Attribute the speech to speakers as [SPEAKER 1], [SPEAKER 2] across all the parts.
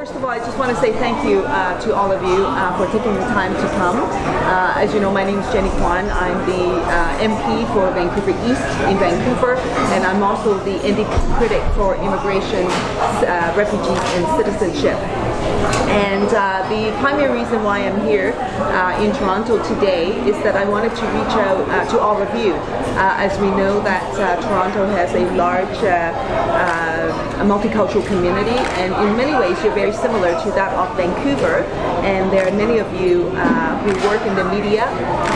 [SPEAKER 1] First of all, I just want to say thank you to all of you for taking the time to come. As you know, my name is Kwan. I'm the MP for Vancouver East in Vancouver, and I'm also the NDP critic for immigration, refugees, and citizenship. And the primary reason why I'm here in Toronto today is that I wanted to reach out to all of you. As we know that Toronto has a large multicultural community, and in many ways you're very similar to that of Vancouver, and there are many of you who work in the media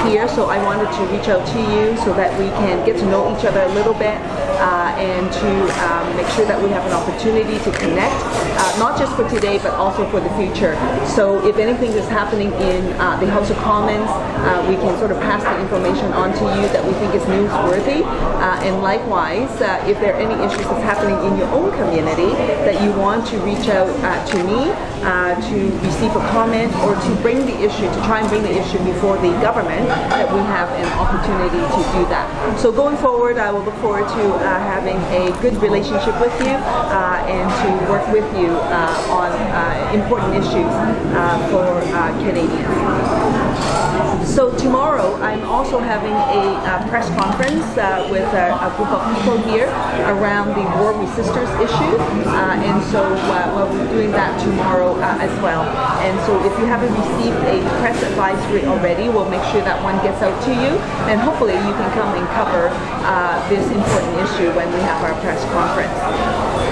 [SPEAKER 1] here, so I wanted to reach out to you so that we can get to know each other a little bit and to make sure that we have an opportunity to connect, not just for today but also for the future. So if anything is happening in the House of Commons, we can sort of pass the information on to you that we think is newsworthy, and likewise if there are any issues that's happening in your own community that you want to reach out to me to receive a comment or to bring the issue, to try and bring the issue before the government, that we have an opportunity to do that. So going forward, I will look forward to having a good relationship with you and to work with you on important issues for Canadians. So tomorrow I'm also having a press conference with a group of people here around the War We Sisters issue, and so we'll be doing that tomorrow as well. And so if you haven't received a press advisory already, we'll make sure that one gets out to you, and hopefully you can come and cover this important issue when we have our press conference.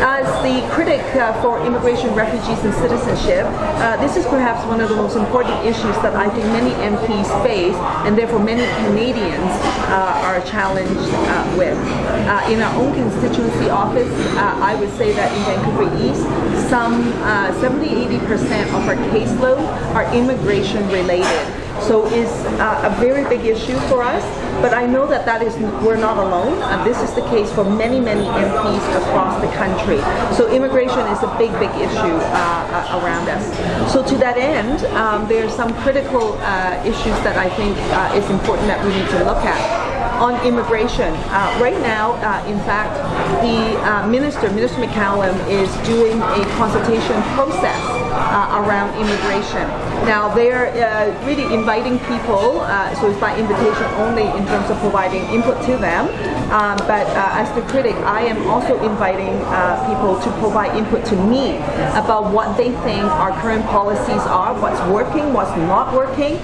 [SPEAKER 1] As the critic for immigration, refugees, and citizenship, this is perhaps one of the most important issues that I think many MPs face, and therefore many Canadians are challenged with. In our own constituency office, I would say that in Vancouver East, some 70–80% of our caseload are immigration related. So it's a very big issue for us, but I know that we're not alone. This is the case for many MPs across the country. So immigration is a big issue around us. So to that end, there are some critical issues that I think is important that we need to look at. On immigration, right now, in fact, the Minister McCallum is doing a consultation process around immigration. Now they're really inviting people, so it's by invitation only in terms of providing input to them, but as the critic, I am also inviting people to provide input to me about what they think our current policies are, what's working, what's not working,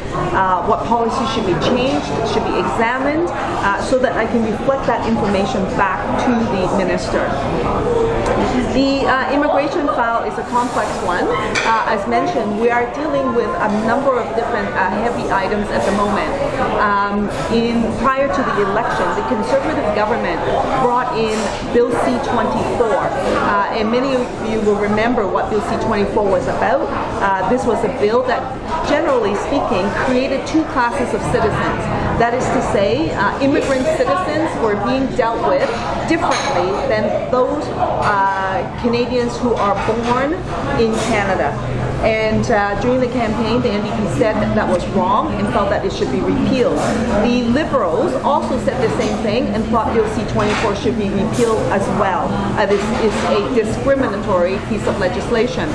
[SPEAKER 1] what policies should be changed, should be examined, so that I can reflect that information back to the Minister. The immigration file is a complex one. As mentioned, we are dealing with a number of different heavy items at the moment. Prior to the election, the Conservative government brought in Bill C-24, and many of you will remember what Bill C-24 was about. This was a bill that, generally speaking, created two classes of citizens. That is to say, immigrant citizens were being dealt with differently than those Canadians who are born in Canada. And during the campaign, the NDP said that was wrong and felt that it should be repealed. The Liberals also said the same thing and thought Bill C-24 should be repealed as well. This is a discriminatory piece of legislation.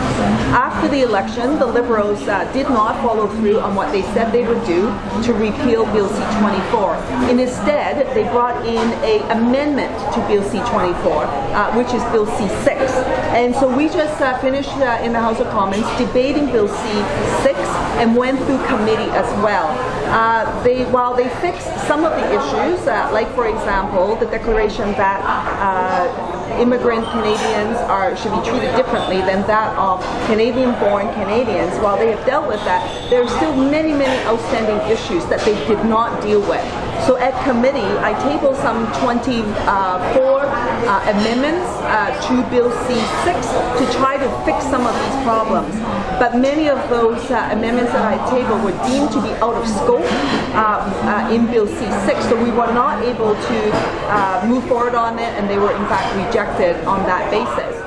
[SPEAKER 1] After the election, the Liberals did not follow through on what they said they would do to repeal Bill C-24. Instead, they brought in an amendment to Bill C-24, which is Bill C-6. And so we just finished in the House of Commons debating Bill C-6 and went through committee as well. While they fixed some of the issues, like for example, the declaration that immigrant Canadians should be treated differently than that of Canadian-born Canadians, while they have dealt with that, there are still many outstanding issues that they did not deal with. So at committee, I tabled some 24 amendments to Bill C-6 to try to fix some of these problems. But many of those amendments that I tabled were deemed to be out of scope in Bill C-6, so we were not able to move forward on it, and they were in fact rejected on that basis.